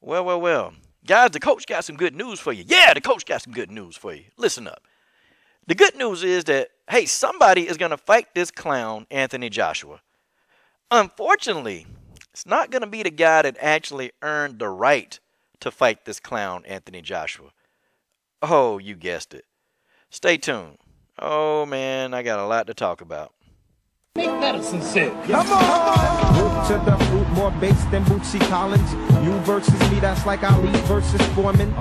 Well, well, well. Guys, the coach got some good news for you. Yeah, the coach got some good news for you. Listen up. The good news is that, hey, somebody is going to fight this clown, Anthony Joshua. Unfortunately, it's not going to be the guy that actually earned the right to fight this clown, Anthony Joshua. Oh, you guessed it. Stay tuned. Oh, man, I got a lot to talk about. Make medicine sick. Come on! Root to the fruit, more bass than Bootsy Collins. You versus me, that's like Ali versus Foreman.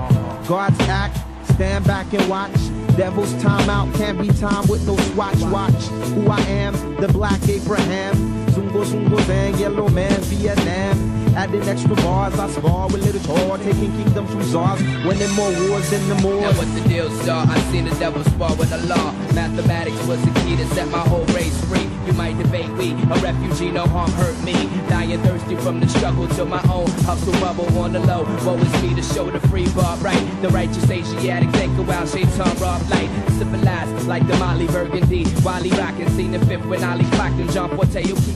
Guards act, stand back and watch. Devil's timeout, can't be timed with no swatch. Watch who I am, the Black Abraham. Zungo, Zungo, Zang, Yellow Man, Vietnam. Adding extra bars, I spar with little tour, taking kingdoms from czars, winning more wars than the more. Now what's the deal, star? I seen the devil spar with the law. Mathematics was the key to set my whole race free. You might debate we, a refugee, no harm hurt me. Dying thirsty from the struggle to my own hustle bubble on the low. Woe is me to show the free bar right. The righteous Asiatic take a while, shaitan rob light. Civilized like the Molly Burgundy. Wally rockin', seen the fifth when Ali clocked and John Forte, you keep.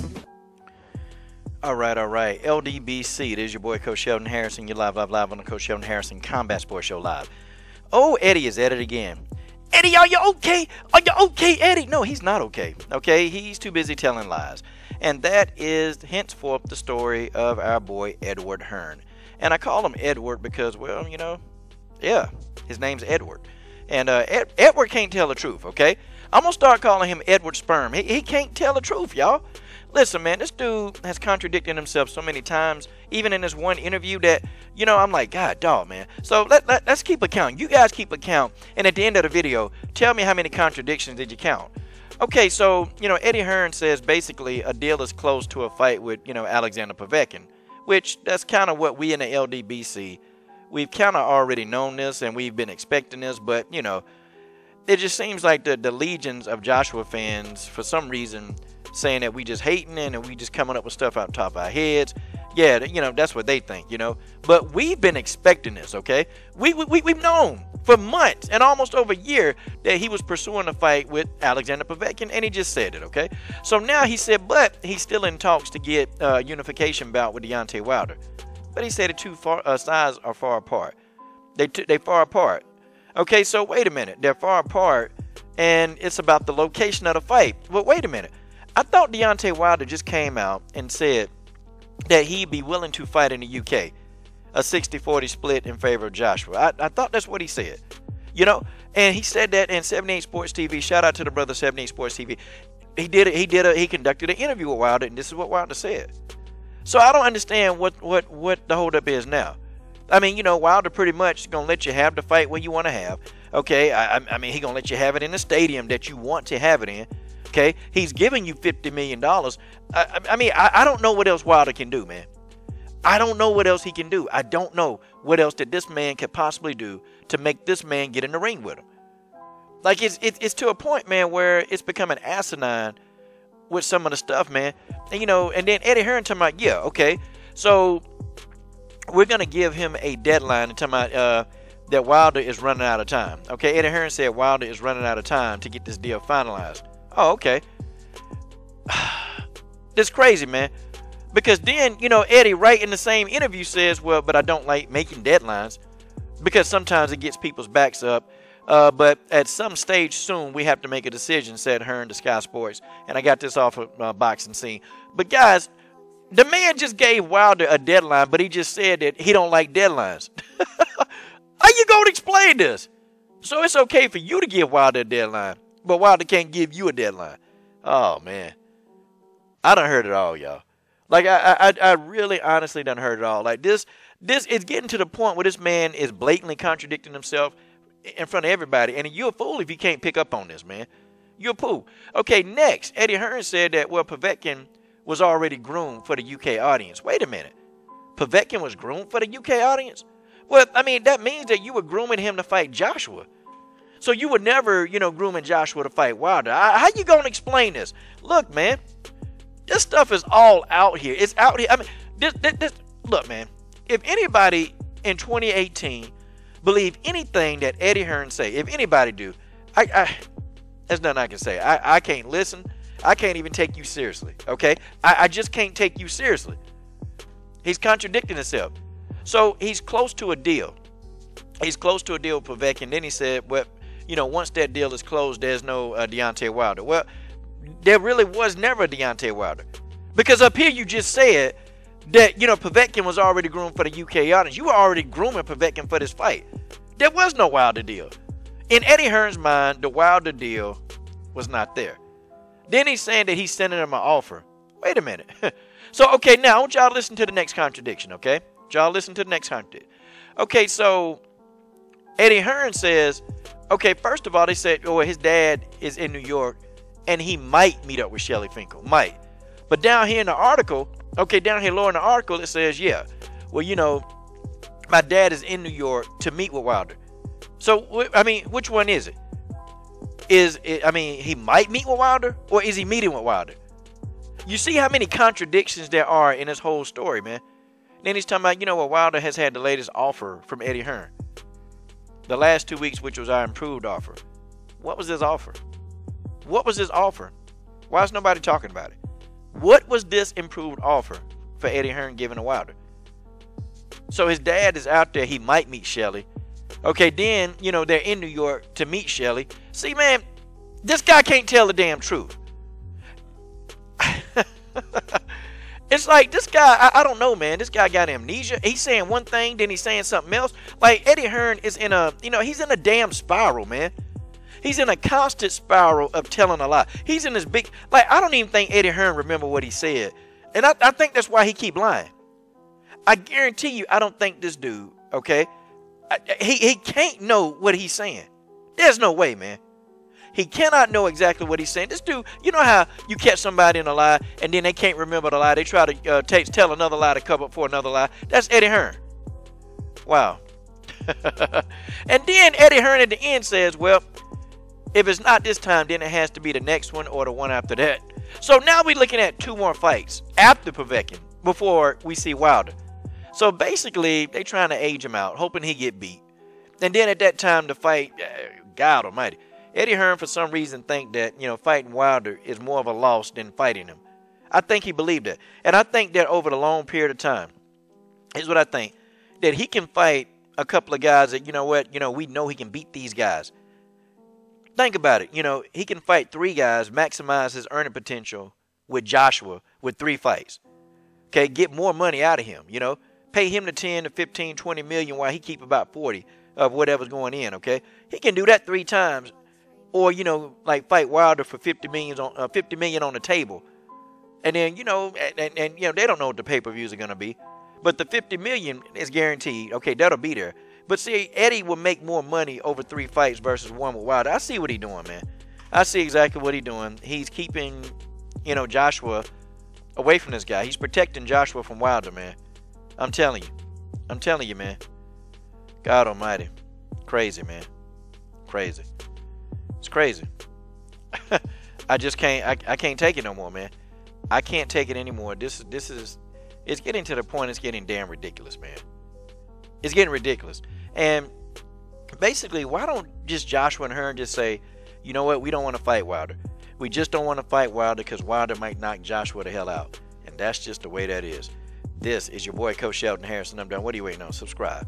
All right. LDBC, it is your boy, Coach Sheldon Harrison. You're live on the Coach Sheldon Harrison Combat Sports Show live. Oh, Eddie is at it again. Eddie, are you okay? Are you okay, Eddie? No, he's not okay. Okay, he's too busy telling lies. And that is henceforth the story of our boy, Edward Hearn. And I call him Edward because, well, you know, yeah, his name's Edward. And Edward can't tell the truth, okay? I'm going to start calling him Edward Sperm. He can't tell the truth, y'all. Listen, man, this dude has contradicted himself so many times, even in this one interview that, you know, I'm like, God, dog, man. So let's keep a count. You guys keep a count. And at the end of the video, tell me how many contradictions did you count? Okay, so, you know, Eddie Hearn says basically a deal is close to a fight with, you know, Alexander Potvetkin, which that's kind of what we in the LDBC, we've kind of already known this and we've been expecting this, but, you know, it just seems like the legions of Joshua fans, for some reason, saying that we just hating and we just coming up with stuff out top of our heads. Yeah, you know, that's what they think, you know. But we've been expecting this, okay? We've known for months and almost over a year that he was pursuing a fight with Alexander Potvetkin, and he just said it, okay? So now he said, but he's still in talks to get a unification bout with Deontay Wilder. But he said the two sides are far apart. They far apart. Okay, so wait a minute. They're far apart, and it's about the location of the fight. Well, wait a minute. I thought Deontay Wilder just came out and said that he'd be willing to fight in the UK, a 60-40 split in favor of Joshua. I thought that's what he said, you know, and he said that in 78 Sports TV. Shout out to the brother 78 Sports TV. He conducted an interview with Wilder, and this is what Wilder said. So I don't understand what the holdup is now. I mean, you know, Wilder pretty much gonna let you have the fight when you want to have. Okay, I mean, he gonna let you have it in the stadium that you want to have it in. Okay, he's giving you $50 million. I mean, I don't know what else Wilder can do, man. I don't know what else he can do. I don't know what else that this man could possibly do to make this man get in the ring with him. Like, it's to a point, man, where it's becoming asinine with some of the stuff, man. And, you know, and then Eddie Hearn talking about, yeah, okay, so we're going to give him a deadline and talking about that Wilder is running out of time. Okay, Eddie Hearn said Wilder is running out of time to get this deal finalized. Oh, okay. It's crazy, man. Because then, you know, Eddie, right in the same interview says, well, but I don't like making deadlines because sometimes it gets people's backs up. But at some stage soon, we have to make a decision, said Hearn to Sky Sports. And I got this off of Boxing Scene. But, guys, the man just gave Wilder a deadline, but he just said that he don't like deadlines. How you going to explain this? So it's okay for you to give Wilder a deadline, but Wilder can't give you a deadline. Oh, man. I done heard it all, y'all. Like, I really honestly done heard it all. Like, this is getting to the point where this man is blatantly contradicting himself in front of everybody. And you're a fool if you can't pick up on this, man. You're a fool. Okay, next, Eddie Hearn said that, well, Potvetkin was already groomed for the UK audience. Wait a minute. Potvetkin was groomed for the UK audience? Well, I mean, that means that you were grooming him to fight Joshua. So you were never, you know, grooming Joshua to fight Wilder. How you going to explain this? Look, man, this stuff is all out here. It's out here. I mean, this look, man, if anybody in 2018 believe anything that Eddie Hearn say, if anybody do, there's nothing I can say. I can't listen. I can't even take you seriously, okay? I just can't take you seriously. He's contradicting himself. So he's close to a deal. He's close to a deal with Potvetkin. Then he said, well, you know, once that deal is closed, there's no Deontay Wilder. Well, there really was never a Deontay Wilder. Because up here you just said that, you know, Potvetkin was already groomed for the UK audience. You were already grooming Potvetkin for this fight. There was no Wilder deal. In Eddie Hearn's mind, the Wilder deal was not there. Then he's saying that he's sending him an offer. Wait a minute. So, okay, now I want y'all to listen to the next contradiction, okay? Y'all listen to the next contradiction. Okay, so Eddie Hearn says, okay, first of all, they said, oh, his dad is in New York, and he might meet up with Shelly Finkel. Might. But down here in the article, okay, down here lower in the article, it says, yeah, well, you know, my dad is in New York to meet with Wilder. So, I mean, which one is it? I mean, he might meet with Wilder, or is he meeting with Wilder? You see how many contradictions there are in this whole story, man. Then he's talking about, you know what, Wilder has had the latest offer from Eddie Hearn. The last 2 weeks, which was our improved offer. What was his offer? What was his offer? Why is nobody talking about it? What was this improved offer for Eddie Hearn giving to Wilder? So his dad is out there. He might meet Shelly. Okay, then, you know, they're in New York to meet Shelly. See, man, this guy can't tell the damn truth. It's like this guy, I don't know, man. This guy got amnesia. He's saying one thing, then he's saying something else. Like, Eddie Hearn is in a, you know, he's in a damn spiral, man. He's in a constant spiral of telling a lie. He's in this big, like, I don't even think Eddie Hearn remember what he said. And I think that's why he keep lying. I guarantee you, I don't think this dude, okay, he can't know what he's saying. There's no way, man. He cannot know exactly what he's saying. This dude, you know how you catch somebody in a lie and then they can't remember the lie. They try to tell another lie to cover up for another lie. That's Eddie Hearn. Wow. And then Eddie Hearn at the end says, well, if it's not this time, then it has to be the next one or the one after that. So now we're looking at 2 more fights after Potvetkin before we see Wilder. So basically, they trying to age him out, hoping he get beat. And then at that time, the fight, God almighty. Eddie Hearn, for some reason, think that, you know, fighting Wilder is more of a loss than fighting him. I think he believed that. And I think that over the long period of time, here's what I think, that he can fight a couple of guys that, you know what, you know, we know he can beat these guys. Think about it. You know, he can fight 3 guys, maximize his earning potential with Joshua with 3 fights. Okay, get more money out of him, you know. Pay him the 10 to 15, 20 million while he keep about 40 of whatever's going in, okay? He can do that 3 times. Or, you know, like fight Wilder for 50 million on the table. And then, you know, and you know, they don't know what the pay-per-views are going to be. But the 50 million is guaranteed. Okay, that'll be there. But see, Eddie will make more money over 3 fights versus 1 with Wilder. I see what he's doing, man. I see exactly what he's doing. He's keeping, you know, Joshua away from this guy. He's protecting Joshua from Wilder, man. I'm telling you. I'm telling you, man. God almighty. Crazy, man. Crazy. It's crazy. I just can't. I can't take it no more, man. I can't take it anymore. This is. It's getting to the point. It's getting damn ridiculous, man. It's getting ridiculous. And basically, why don't just Joshua and Hearn just say, you know what? We don't want to fight Wilder. We just don't want to fight Wilder because Wilder might knock Joshua the hell out. And that's just the way that is. This is your boy, Coach Sheldon Harrison. I'm done. What are you waiting on? Subscribe.